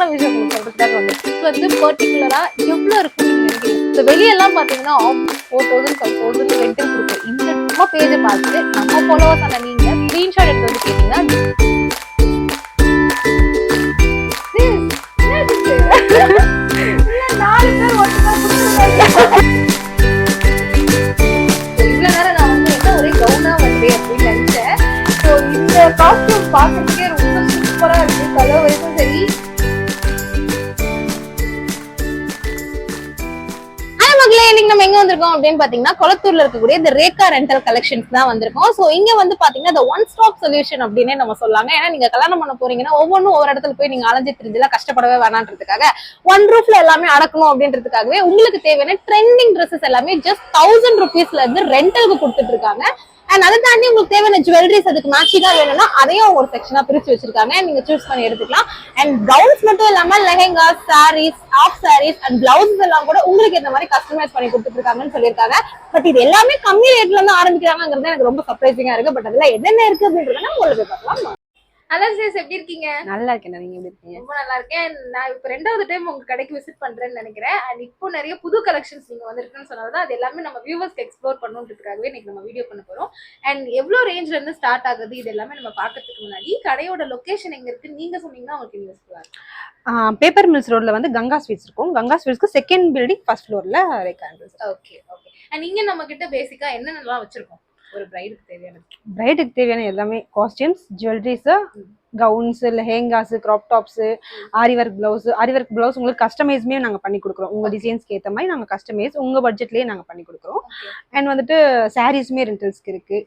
இன்ட்ரெஸ்டிங்கான விஷயம் உங்களுக்கு சொல்றதுக்காக வந்து பர்டிகுலரா எவ்வளவு இருக்கும் வெளியெல்லாம் பாத்தீங்கன்னா 4000 5000 ரெண்டல் கொடுக்கும். இந்த நம்ம பேஜை பார்த்துட்டு நம்ம ஃபாலோவர்ஸ் ஆன நீங்க ஸ்கிரீன்ஷாட் எடுத்து வந்து கேட்டீங்கன்னா காஸ்டியூம் பார்க்கறதுக்கே ரொம்ப சூப்பரா இருக்கு. கலர் வைஸும் சரி. மக்களே, இன்னைக்கு நம்ம எங்க வந்திருக்கோம் அப்படின்னு பாத்தீங்கன்னா கொளத்தூர்ல இருக்கக்கூடிய இந்த ரேகா ரெண்டல் கலெக்ஷன்ஸ் தான் வந்திருக்கோம். சோ இங்க வந்து பாத்தீங்கன்னா இந்த ஒன் ஸ்டாப் சொல்யூஷன் அப்படின்னே நம்ம சொல்லலாங்க. ஏன்னா நீங்க கல்யாணம் பண்ண போறீங்கன்னா ஒவ்வொன்றும் ஒவ்வொரு இடத்துல போய் நீங்க அலைஞ்சு தெரிஞ்சல கஷ்டப்படவே வேணான்றதுக்காக ஒன் ரூஃப்ல எல்லாமே அடக்கணும் அப்படின்றதுக்காகவே உங்களுக்கு தேவையான ட்ரெண்டிங் ட்ரெஸ்ஸஸ் எல்லாமே ஜஸ்ட் 1000 rupeesல இருந்து ரெண்டலுக்கு கொடுத்துட்டு இருக்காங்க. அண்ட் அதை தாண்டி உங்களுக்கு தேவையான ஜுவல்லரிஸ் அதுக்கு மேட்சிங்கா வேணும்னா அதையும் ஒரு செக்ஷனா பிரிச்சு வச்சிருக்காங்க. நீங்க சூஸ் பண்ணி எடுத்துக்கலாம். அண்ட் கவுன்ஸ் மட்டும் இல்லாம lehenga, saris, half saris and blouse எல்லாம் கூட உங்களுக்கு இந்த மாதிரி கஸ்டமைஸ் பண்ணி கொடுத்துட்டு இருக்காங்கன்னு சொல்லியிருக்காங்க. பட் இது எல்லாமே கம்மி ரேட்ல இருந்து ஆரம்பிக்கிறாங்கிறது எனக்கு ரொம்ப சர்ப்ரைசிங்கா இருக்கு. பட் அதுல என்னென்ன இருக்கு அப்படின்றத உங்களுக்கு பார்க்கலாம். ஹலோ சேஸ், எப்படி இருக்கீங்க? நல்லா இருக்கேன். நீங்க எப்படி இருக்கீங்க? ரொம்ப நல்லா இருக்கேன். நான் இப்போ 2வது டைம் உங்க கடைக்கு விசிட் பண்றேன்னு நினைக்கிறேன். அண்ட் இப்போ நிறைய புது கலெக்ஷன்ஸ் நீங்க வந்திருக்குன்னு சொன்னது அது எல்லாமே நம்ம வியூவர்ஸ்க்கு எக்ஸ்ப்ளோர் பண்ணணுன்றதுக்காகவே இன்னைக்கு நம்ம வீடியோ பண்ண போறோம். அண்ட் எவ்வளவு ரேஞ்ச்ல இருந்து ஸ்டார்ட் ஆகுது இது எல்லாமே நம்ம பார்க்கறதுக்கு முன்னாடி கடையோட லொகேஷன் எங்க இருக்கு நீங்க சொன்னீங்கன்னா உங்களுக்கு யூஸ்ஃபுல்லா இருக்கும். பேப்பர் மில்ஸ் ரோட்ல வந்து கங்கா ஸ்வீட்ஸ் இருக்கும். கங்கா ஸ்வீட்ஸ்க்கு செகண்ட் பில்டிங் ஃபர்ஸ்ட் ஃப்ளோர்ல ரேகா. Okay okay. அண்ட் இங்க நம்ம கிட்ட பேசிக்கா என்னென்னலாம் வச்சிருக்கோம்? ஒரு பிரைடுக்கு தேவையான எல்லாமே costumes, jewelleries, gowns, lehengas, crop tops, aari work blouse உங்களுக்கு கஸ்டமைஸ்மே நாங்க பண்ணி கொடுக்குறோம். உங்க டிசைன்ஸ்க்கு ஏத்த மாதிரி நாங்க கஸ்டமைஸ் உங்க பட்ஜெட்லயே நாங்க பண்ணி கொடுக்குறோம். அண்ட் வந்துட்டு சாரீஸ்மே ரெண்டல்ஸ்க்கு இருக்கு.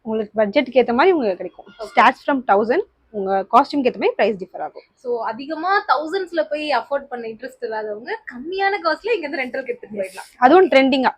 உங்களுக்கு பட்ஜெட்டுக்கு ஏத்த மாதிரி உங்களுக்கு கிடைக்கும். Starts from 1000. உங்க காஸ்டியூம்க்கு ஏத்த மாதிரி பிரைஸ் டிஃபர் ஆகும். சோ அதிகமா தௌசண்ட்ஸ்ல போய் அஃபோர்ட் பண்ண இன்ட்ரெஸ்ட் இல்லாதவங்க கம்மியான காஸ்ட்ல இங்க இருந்து ரெண்டலுக்கு எடுத்துட்டு போயிடலாம். அதுவும் ட்ரெண்டிங்கா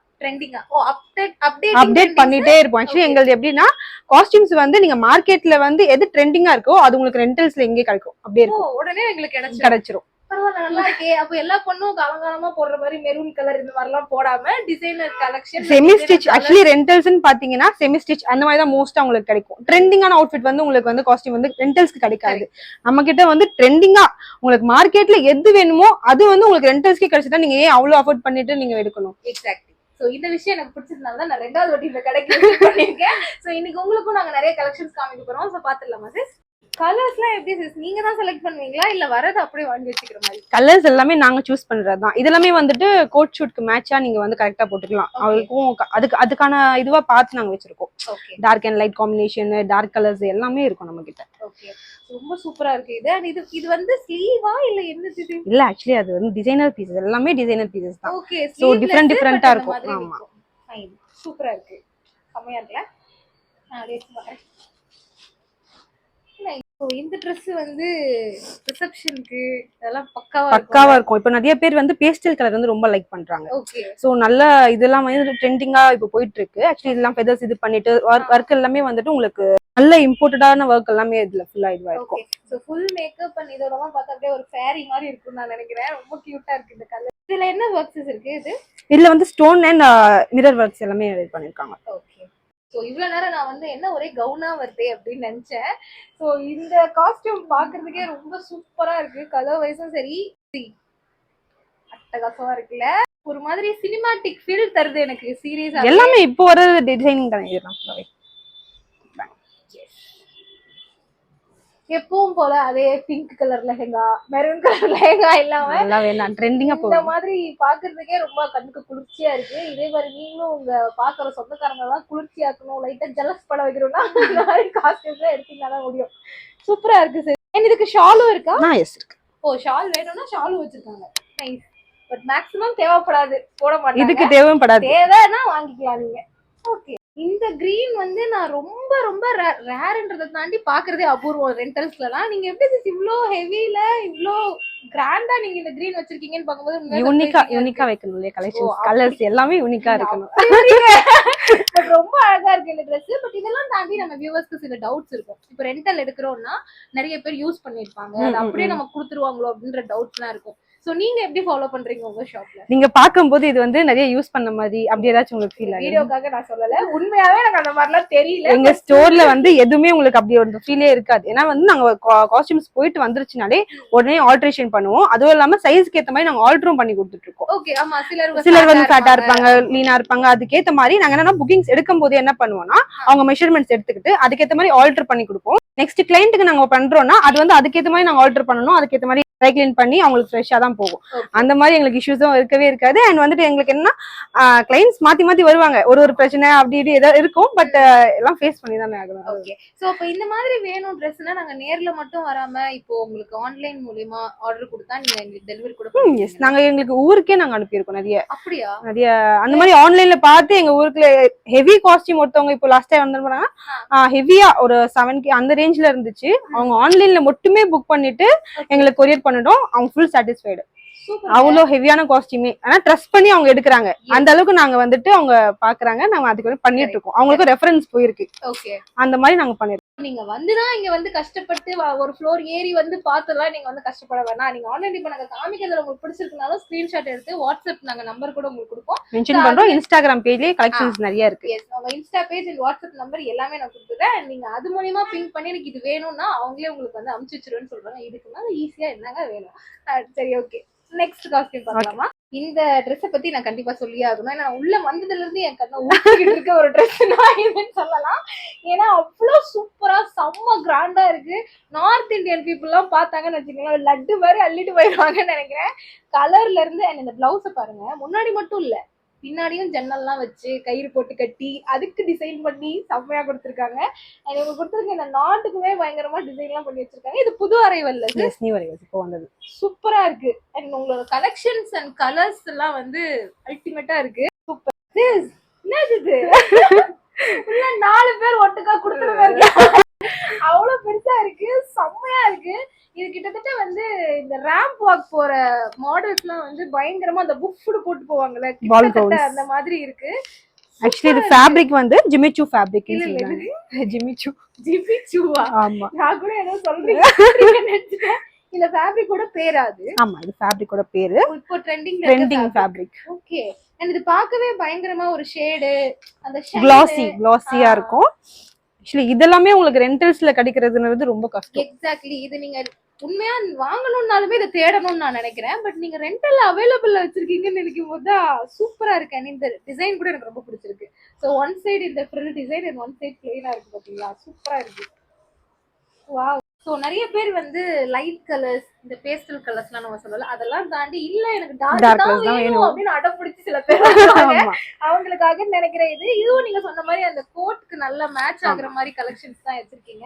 அப்டேட் பண்ணிட்டே இருப்போம். ஆக்சுவலி எங்களுக்கு எப்படின்னா காஸ்டியூம்ஸ் வந்து நீங்க மார்க்கெட்ல வந்து எது ட்ரெண்டிங்கா இருக்கோ அது உங்களுக்கு ரெண்டல்ஸ்ல எங்கே கிடைக்கும். அப்படியே இருக்கும். உடனே எங்களுக்கு கிடைச்சிரும். பரவாயில்ல, நல்லா இருக்கே. அப்ப எல்லா பொண்ணும் காலங்காலமா போடுற மாதிரி மெரூன் கலர் இந்த மாதிரி எல்லாம் போடாம designer collection semi stitch. Actually ரெண்டல்ஸ்னு பாத்தீங்கன்னா செமி ஸ்டிச் அந்த மாதிரி தான் மோஸ்டா உங்களுக்கு கிடைக்கும். ட்ரெண்டிங்கான அவுட்ஃபிட் வந்து உங்களுக்கு வந்து காஸ்டியூம் வந்து ரெண்டல்ஸ்க்கு கிடைக்காது. நம்ம கிட்ட வந்து ட்ரெண்டிங்கா உங்களுக்கு மார்க்கெட்ல எது வேணுமோ அது வந்து உங்களுக்கு ரெண்டல்ஸ்க்கே கிடைச்சதா நீங்க ஏன் அவ்வளவு அஃபோர்ட் பண்ணிட்டு நீங்க எடுக்கணும். எக்ஸாக்ட்லி. சோ இந்த விஷயம் எனக்கு பிடிச்சதுனால தான் நான் 2வது வாட்டி இந்த கடைக்கு விசிட் பண்ணிருக்கேன். சோ இன்னைக்கு உங்களுக்கும் நாங்க நிறைய கலெக்ஷன்ஸ் காமிக்க போறோம். சோ பாத்துடலாமா சிஸ்? கலர்ஸ்லாம் எப்படி சிஸ் நீங்க தான் செலக்ட் பண்ணுவீங்களா இல்ல வரது அப்படியே வாங்கி வச்சுக்கிற மாதிரி? கலர்ஸ் எல்லாமே நாங்க சூஸ் பண்றதுதான். இதெல்லாமே வந்துட்டு கோட் ஷூட்க்கு மேட்சா நீங்க வந்து கரெக்டா போட்டுக்கலாம். அவங்களுக்கும் அதுக்கான இதுவா பார்த்து நாங்க வச்சிருக்கோம். Dark and light combination, dark colours எல்லாமே இருக்கும் நம்ம கிட்ட. ஓகே, ரொம்ப சூப்பரா இருக்கு. இது வந்து ஸ்லீவா இல்ல என்னது இது? இல்ல, ஆக்சுவலி அது வந்து டிசைனர் பீசஸ். எல்லாமே டிசைனர் பீசஸ் தான். ஓகே, சோ டிஃபரண்டா இருக்கும். ஆமா, ஃபைன். சூப்பரா இருக்கு. செமையா இருக்குல. நான் அப்படியே பாக்குறேன். இந்த Dress வந்து ரிசப்ஷனுக்கு அதெல்லாம் பக்காவா இருக்கும். இப்போ நிறைய பேர் வந்து பேஸ்டல் கலர் வந்து ரொம்ப லைக் பண்றாங்க. சோ நல்ல இதெல்லாம் வந்து ட்ரெண்டிங்கா இப்போ போயிட்டு இருக்கு. ஆக்சுவலி இதெல்லாம் ஃபெதர்ஸ் இது பண்ணிட்டு ஒர்க் எல்லாமே வந்துட்டு உங்களுக்கு நல்ல இம்போர்ட்டடான ஒர்க் எல்லாமே இதுல ஃபுல்லா இதுவா இருக்கும். சோ ஃபுல் மேக்கப் பண்ணி இதெல்லாம் பார்த்தா அப்படியே ஒரு ஃபேரி மாதிரி இருக்கும் நான் நினைக்கிறேன். ரொம்ப கியூட்டா இருக்கு இந்த கலர். இதுல என்ன ஒர்க்ஸ் இருக்கு? இதுல வந்து ஸ்டோன் அண்ட் மிரர் ஒர்க்ஸ் எல்லாமே ரெடி பண்ணிருக்காங்க. ஓகே. ஸோ இவ்வளோ நேரம் நான் வந்து என்ன ஒரே கவுனா வருதே அப்படின்னு நினச்சேன். ஸோ இந்த காஸ்டியூம் பார்க்கறதுக்கே ரொம்ப சூப்பரா இருக்கு. கலர் வைஸும் சரி அட்டகாசமா இருக்குல்ல. ஒரு மாதிரி சினிமாட்டிக் ஃபீல் தருது எனக்கு. சீரியஸா எல்லாமே இப்போ வர டிசைனிங் தான் இதெல்லாம். எப்பவும் போல அதே pink colour lehenga, maroon colour lehenga இல்லாம ட்ரெண்டிங்கா இந்த மாதிரி பாக்குறதுக்கே ரொம்ப கண்ணுக்கு குளிர்ச்சியா இருக்கு. இதே மாதிரி நீங்களும் உங்க பாக்குற சொந்தக்காரங்க எல்லாம் குளிர்ச்சியாக்கணும், லைட்டா ஜெலஸ் பட வைக்கணும்னா இந்த மாதிரி காஸ்டியூம்ஸ் எடுத்தீங்கன்னா முடியும். சூப்பரா இருக்கு சார். இதுக்கு ஷாலும் இருக்கா? எஸ் இருக்கு. ஓ, ஷால் வேணும்னா ஷாலும் வச்சிருக்காங்க. நைஸ். பட் மேக்ஸிமம் தேவைப்படாது, போட மாட்டாங்க. இதுக்கு தேவைப்படாது. தேவைன்னா வாங்கிக்கலாம் நீங்க. ஓகே. இந்த கிரீன் வந்து நான் ரொம்ப ரொம்ப ரேர்ன்றதை தாண்டி பாக்குறதே அபூர்வம் ரெண்டல்ஸ்லாம். நீங்க எப்படி இவ்ளோ ஹெவில இவ்ளோ கிராண்டா நீங்க இந்த கிரீன் வச்சிருக்கீங்கன்னு பாக்கும்போது யூனிக்கா வைக்கணும் இல்லையா? கலெக்ஷன்ஸ் கலர்ஸ் எல்லாமே யூனிக்கா இருக்கணும். ரொம்ப அழகா இருக்கு இந்த Dress. பட் இதெல்லாம் தாண்டி நம்ம வியூவர்ஸ்க்கு சில டவுட்ஸ் இருக்கும். இப்போ ரெண்டல் எடுக்கிறோம்னா நிறைய பேர் யூஸ் பண்ணிருப்பாங்க, அது அப்படியே நம்ம கொடுத்துருவாங்களோ அப்படின்ற டவுட்ஸ்லாம் இருக்கும். சோ நீங்க எப்படி ஃபாலோ பண்றீங்க உங்க ஷாப்ல? நீங்க பாக்கும்போது இது வந்து நிறைய யூஸ் பண்ண மாதிரி அப்படி ஏதாச்சும் உங்களுக்கு ஃபீல் ஆகுது? வீடியோக்காக நான் சொல்லல, உண்மையாவே எனக்கு அந்த மாதிரிலாம் தெரியல. எங்க ஸ்டோர்ல வந்து எதுவுமே உங்களுக்கு அப்படி ஒரு ஃபீலே இருக்காது. ஏன்னா வந்து நாங்க காஸ்டியூம்ஸ் போயிட்டு வந்துருச்சுனாலே உடனே ஆல்ட்ரேஷன் பண்ணுவோம். அதுவும் இல்லாம சைஸ்க்கு ஏத்த மாதிரி நாங்க ஆல்டரும் பண்ணி கொடுத்துட்டு இருக்கோம். ஓகே. ஆமா, சிலர் வந்து ஃபேட்டா இருப்பாங்க, லீனா இருப்பாங்க. அதுக்கேத்த மாதிரி நாங்க என்னன்னா புக்கிங்ஸ் எடுக்கும் போது என்ன பண்ணுவோம்னா அவங்க மெஷர்மெண்ட்ஸ் எடுத்துக்கிட்டு அதுக்கேத்த மாதிரி ஆல்டர் பண்ணி கொடுப்போம். நெக்ஸ்ட் கிளைண்ட்டுக்கு நாங்க பண்றோம்னா அது வந்து அதுக்கேத்த மாதிரி நாங்க ஆல்டர் பண்ணணும். அதுக்கேத்த மாதிரி ட்ரை கிளீன் பண்ணி அவங்களுக்கு ஃப்ரெஷ்ஷா தான் போகும். அந்த மாதிரி எங்களுக்கு இஷ்யூஸும் இருக்கவே இருக்காது. அண்ட் வந்துட்டு எங்களுக்கு என்ன கிளைண்ட்ஸ் மாத்தி மாத்தி வருவாங்க, ஒரு பிரச்சனை அப்படி இப்படி ஏதாவது இருக்கும். பட் எல்லாம் ஃபேஸ் பண்ணி தானே ஆகணும். ஓகே. சோ அப்ப இந்த மாதிரி வேணும் ட்ரெஸ்னா நாங்க நேர்ல மட்டும் வராம இப்போ உங்களுக்கு ஆன்லைன் மூலமா ஆர்டர் கொடுத்தா நீங்க எங்களுக்கு டெலிவரி கூட எஸ், நாங்க எங்களுக்கு ஊருக்கே நாங்க அனுப்பியிருக்கோம் நிறைய. அப்படியா? நிறைய அந்த மாதிரி ஆன்லைன்ல பார்த்து எங்க ஊருக்குள்ள ஹெவி காஸ்டியூம் ஒருத்தவங்க இப்போ லாஸ்ட் டைம் வந்து ஹெவியா ஒரு 7K அந்த ரேஞ்ச்ல இருந்துச்சு. அவங்க ஆன்லைன்ல மட்டுமே புக் பண்ணிட்டு எங்களுக்கு கொரியர் பண்ணிட்டோம். அவங்க ஃபுல் சாட்டிஸ்ஃபைடு. அவ்வளோ ஹெவியான காஸ்டியூமே ஆனா ட்ரஸ்ட் பண்ணி அவங்க எடுக்கிறாங்க. அந்த அளவுக்கு நாங்க வந்துட்டு அவங்க பாக்குறாங்க. நாங்க அதுக்கு பண்ணிட்டு இருக்கோம். அவங்களுக்கு ரெஃபரன்ஸ் போயிருக்கு. ஓகே. அந்த மாதிரி நாங்க பண்ணிருக்கோம். நீங்க வந்துதான் இங்க வந்து கஷ்டப்பட்டு ஒரு ஃப்ளோர் ஏறி வந்து பார்த்தலாம் நீங்க வந்து கஷ்டப்பட வேணாம். நீங்க ஆன்லைன் இப்ப நாங்க காமிக்கிறதுல உங்களுக்கு பிடிச்சிருக்குனாலும் ஸ்கிரீன்ஷாட் எடுத்து வாட்ஸ்அப் நாங்க நம்பர் கூட உங்களுக்கு கொடுப்போம், மென்ஷன் பண்றோம். இன்ஸ்டாகிராம் பேஜ்லயே கலெக்ஷன்ஸ் நிறைய இருக்கு. எஸ், நம்ம Insta page and WhatsApp number எல்லாமே நான் கொடுத்துட்டேன். நீங்க அது மூலியமா பிங்க் பண்ணி எனக்கு இது வேணும்னா அவங்களே உங்களுக்கு வந்து அனுப்பிச்சு வச்சிருவேன்னு சொல்றாங்க. இதுக்கு மேல ஈஸியா என்னங்க வேணும்? சரி, ஓகே. நெக்ஸ்ட் காஸ்டியூம் பார்க்கலாமா? இந்த ட்ரெஸ்ஸை பத்தி நான் கண்டிப்பா சொல்லியே ஆகணும். ஏன்னா உள்ள வந்ததுல இருந்து என் கண்ணை ஊற்றிக்கிட்டு இருக்க ஒரு ட்ரெஸ்னா இதுன்னு சொல்லலாம். ஏன்னா அவ்வளவு சூப்பரா செம்ம கிராண்டா இருக்கு. நார்த் இந்தியன் பீப்புள் எல்லாம் பார்த்தாங்கன்னு வச்சுக்கோங்களேன் லட்டு மாதிரி அள்ளிட்டு போயிடுவாங்கன்னு நினைக்கிறேன். கலர்ல இருந்து இந்த பிளவுஸை பாருங்க. முன்னாடி மட்டும் இல்ல, பின்னாடியும் ஜன்னல்லாம் வச்சு கயிறு போட்டு கட்டி அதுக்கு டிசைன் பண்ணி செம்மையா கொடுத்துருக்காங்க. இவங்க கொடுத்துருக்க இந்த நாட்டுக்குமே பயங்கரமா டிசைன் எல்லாம் பண்ணி வச்சிருக்காங்க. இது புது அரைவல், இப்போ வந்தது சூப்பரா இருக்கு. அண்ட் உங்களோட கலெக்ஷன்ஸ் அண்ட் கலர்ஸ் எல்லாம் வந்து அல்டிமேட்டா இருக்கு. சூப்பர். என்னது இது? 4 பேர் ஒட்டுக்கா கொடுத்துருக்காங்க. அவ்வளவு பெருசா இருக்கு, செம்மையா இருக்கு. இது கிட்டத்தட்ட வந்து இந்த ரேம்ப் வாக் போற மாடல்ஸ் எல்லாம் வந்து பயங்கரமா அந்த புஃப்டு போட்டு போவாங்கல்ல, கிட்டத்தட்ட அந்த மாதிரி இருக்கு. ஆக்சுவலி இது ஃபேப்ரிக் வந்து ஜிமிச்சு ஃபேப்ரிக். ஜிமிச்சுவா? ஆமா, நான் கூட ஏதோ சொல்றீங்க நினைச்சேன். இந்த ஃபேப்ரிக்கோட பேர் அது? ஆமா, இது ஃபேப்ரிக்கோட பேரு. இப்போ ட்ரெண்டிங் ஃபேப்ரிக். ஓகே. அண்ட் இது பார்க்கவே பயங்கரமா ஒரு ஷேடு அந்த கிளாஸியா இருக்கும். ஆக்சுவலி இதெல்லாமே உங்களுக்கு ரெண்டல்ஸ்ல கிடைக்கிறதுன்றது ரொம்ப கஷ்டம். எக்ஸாக்ட்லி. இது நீங்க உண்மையா வாங்கணும்னாலுமே இதை தேடணும்னு நான் நினைக்கிறேன். பட் நீங்க ரெண்டல் அவைலபிள்ல வச்சிருக்கீங்கன்னு நினைக்கும் போது சூப்பரா இருக்கு. இந்த டிசைன் கூட எனக்கு ரொம்ப பிடிச்சிருக்கு. ஸோ ஒன் சைடு இந்த frill design and one side பிளெயினா இருக்கு. பாத்தீங்களா, சூப்பரா இருக்கு. வாவ். ஸோ நிறைய பேர் வந்து லைட் கலர்ஸ், இந்த பேஸ்டல் கலர்ஸ்லாம் நம்ம சொல்லல, அதெல்லாம் தாண்டி இல்ல எனக்கு டார்க் தான் வேணும் அப்படின்னு அடம் பிடிச்சி சில பேர் அவங்களுக்காக நினைக்கிறேன். இதுவும் நீங்க சொன்ன மாதிரி அந்த கோட்க்கு நல்லா மேட்ச் ஆகுற மாதிரி கலெக்ஷன்ஸ் தான் வச்சிருக்கீங்க.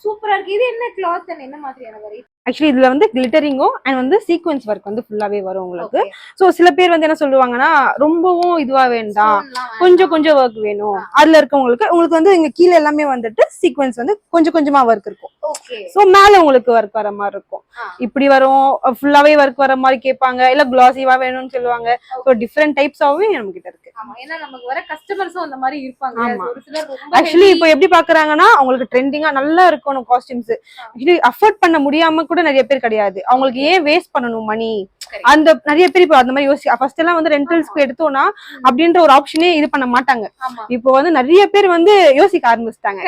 சூப்பரா இருக்கு. இது என்ன கிளாத் அண்ட் என்ன மாதிரியான வெரைட்டி? ஆக்சுவலி இதுல வந்து கிளிட்டரிங்கும் அண்ட் வந்து சீக்வன்ஸ் ஒர்க் வந்து ஃபுல்லாவே வரும் உங்களுக்கு. சோ சில பேர் வந்து என்ன சொல்லுவாங்கன்னா ரொம்பவும் இதுவா வேண்டாம், கொஞ்சம் கொஞ்சம் ஒர்க் வேணும். அதுல உங்களுக்கு வந்து இங்க கீழே எல்லாமே வந்துட்டு சீக்வன்ஸ் வந்து கொஞ்சம் கொஞ்சமா ஒர்க் இருக்கும். சோ மேல உங்களுக்கு ஒர்க் வர மாதிரி இருக்கும். இப்படி வரும், ஃபுல்லாவே ஒர்க் வர மாதிரி கேட்பாங்க, இல்ல கிளாசிவா வேணும்னு சொல்லுவாங்க. சோ டிஃபரெண்ட் டைப்ஸாவே நம்ம கிட்ட இருக்கு. ஏன்னா நமக்கு வர கஸ்டமர்ஸும் அந்த மாதிரி இருப்பாங்க. ஒரு சிலர் ஆக்சுவலி இப்போ எப்படி பாக்குறாங்கன்னா அவங்களுக்கு ட்ரெண்டிங்கா நல்லா இருக்கணும் காஸ்டியூம்ஸ். ஆக்சுவலி அஃபோர்ட் பண்ண முடியாம கூட நிறைய பேர் கிடையாது. அவங்களுக்கு ஏன் வேஸ்ட் பண்ணணும் மணி, அந்த நிறைய பேர் இப்போ அந்த மாதிரி யோசி. ஃபர்ஸ்ட் எல்லாம் வந்து ரெண்டல்ஸ்க்கு எடுத்தோம்னா அப்படின்ற ஒரு ஆப்ஷனே இது பண்ண மாட்டாங்க. இப்போ வந்து நிறைய பேர் வந்து யோசிக்க ஆரம்பிச்சிட்டாங்க,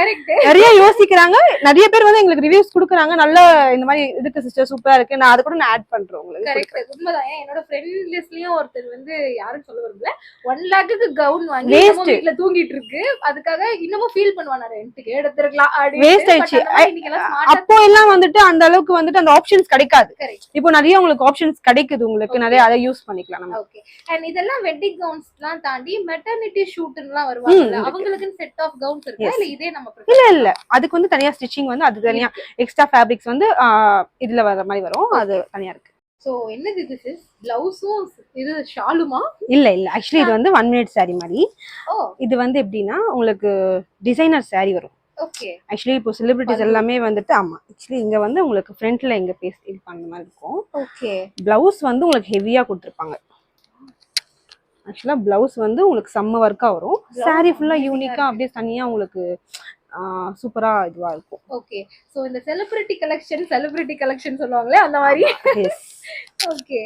நிறைய யோசிக்கிறாங்க. நிறைய பேர் வந்து எங்களுக்கு ரிவ்யூஸ் கொடுக்குறாங்க, நல்ல இந்த மாதிரி இருக்கு சிஸ்டர், சூப்பரா இருக்கு. நான் அது கூட நான் ஆட் பண்றேன் உங்களுக்கு. உண்மைதான். என்னோட ஃப்ரெண்ட் லிஸ்ட்லயும் ஒருத்தர் வந்து யாரும் சொல்ல வரும்ல 1 lakhக்கு கவுன் வாங்கி வீட்டுல தூங்கிட்டு இருக்கு. அதுக்காக இன்னமும் ஃபீல் பண்ணுவாங்க, ரெண்டுக்கு எடுத்துருக்கலாம் வேஸ்ட் ஆயிடுச்சு. அப்போ எல்லாம் வந்துட்டு அந்த அளவுக்கு வந்துட்டு அந்த ஆப்ஷன்ஸ் கிடைக்காது. இப்போ நிறைய உங்களுக்கு ஆப்ஷன்ஸ் கிடைக்குது, உங்களுக்கு நிறைய அதை யூஸ் பண்ணிக்கலாம் நம்ம. ஓகே. அண்ட் இதெல்லாம் வெட்டிங் கவுன்ஸ்லாம் தாண்டி மெட்டர்னிட்டி ஷூட்லாம் வருவாங்க, அவங்களுக்கு செட் ஆஃப் கவுன்ஸ் இருக்கு இல்ல? இதே நம்ம இல்ல அதுக்கு வந்து தனியா ஸ்டிச்சிங் வந்து அது தனியா எக்ஸ்ட்ரா ஃபேப்ரிக்ஸ் வந்து இதுல வர மாதிரி வரும், அது தனியா இருக்கு. சோ என்னது இது? பிளவுஸும் இது ஷாலுமா? இல்ல ஆக்சுவலி இது வந்து 1 minute saree மாதிரி. இது வந்து எப்படின்னா உங்களுக்கு டிசைனர் saree வரும். ஓகே. ஆக்சுவலி இப்போ செலிபிரிட்டிஸ் எல்லாமே வந்துட்டு ஆமா ஆக்சுவலி இங்க வந்து உங்களுக்கு ஃப்ரண்ட்ல இங்க பேஸ் இது பண்ண மாதிரி இருக்கும். ஓகே. பிளவுஸ் வந்து உங்களுக்கு ஹெவியா கொடுத்துருப்பாங்க. ஆக்சுவலா பிளவுஸ் வந்து உங்களுக்கு செம்ம ஒர்க்கா வரும். saree ஃபுல்லா யூனிக்கா அப்படியே தனியா உங்களுக்கு சூப்பரா இதுவா இருக்கும். ஓகே. சோ இந்த செலிபிரிட்டி கலெக்ஷன் சொல்லுவாங்களே அந்த மாதிரி. ஓகே.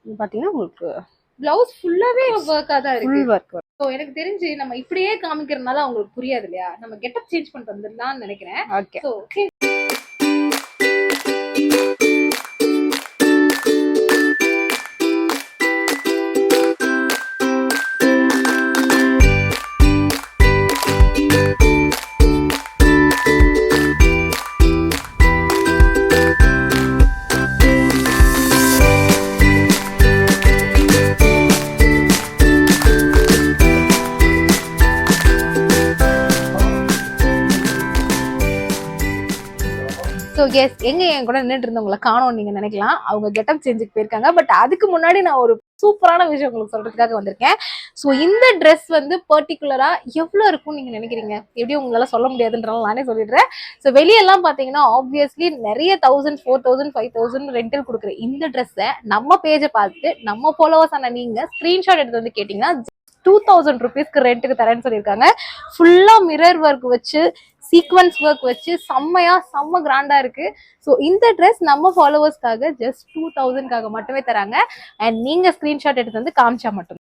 இது பாத்தீங்கன்னா உங்களுக்கு பிளவுஸ் ஃபுல்லாவே ஒர்க்கா தான் இருக்கு. ஃபுல் ஒர்க் வரும். ஸோ எனக்கு தெரிஞ்சு நம்ம இப்படியே காமிக்கிறதுனால அவங்களுக்கு புரியாது இல்லையா, நம்ம கெட்டப் சேஞ்ச் பண்ணிட்டு வந்துடலாம்னு நினைக்கிறேன். ஓகே. ஸோ ஸோ எஸ், எங்க என் கூட நின்றுட்டு இருந்தவங்களை காணோம் நீங்க நினைக்கலாம், அவங்க கெட்டப் சேஞ்சுக்கு போயிருக்காங்க. பட் அதுக்கு முன்னாடி நான் ஒரு சூப்பரான விஷயம் உங்களுக்கு சொல்றதுக்காக வந்திருக்கேன். ஸோ இந்த ட்ரெஸ் வந்து பர்டிகுலரா எவ்வளவு இருக்கும் நீங்க நினைக்கிறீங்க? எப்படியும் உங்களால சொல்ல முடியாதுன்றதால நானே சொல்லிடுறேன். ஸோ வெளியெல்லாம் பாத்தீங்கன்னா ஆப்வியஸ்லி நிறைய 1000, 4000, 5000 ரெண்டல் கொடுக்குற இந்த ட்ரெஸ்ஸை நம்ம பேஜை பார்த்து நம்ம ஃபாலோவர்ஸ் ஆன நீங்க ஸ்கிரீன்ஷாட் எடுத்து வந்து கேட்டீங்கன்னா 2000 ருபீஸ்க்கு ரெண்ட்டுக்கு தரேன்னு சொல்லியிருக்காங்க. ஃபுல்லா மிரர் ஒர்க் வச்சு, சீக்வன்ஸ் ஒர்க் வச்சு செம்ம கிராண்டா இருக்கு. ஸோ இந்த ட்ரெஸ் நம்ம ஃபாலோவர்ஸ்க்காக ஜஸ்ட் 2000க்காக மட்டுமே தராங்க. அண்ட் நீங்க ஸ்கிரீன்ஷாட் எடுத்து வந்து காமிச்சா மட்டும்.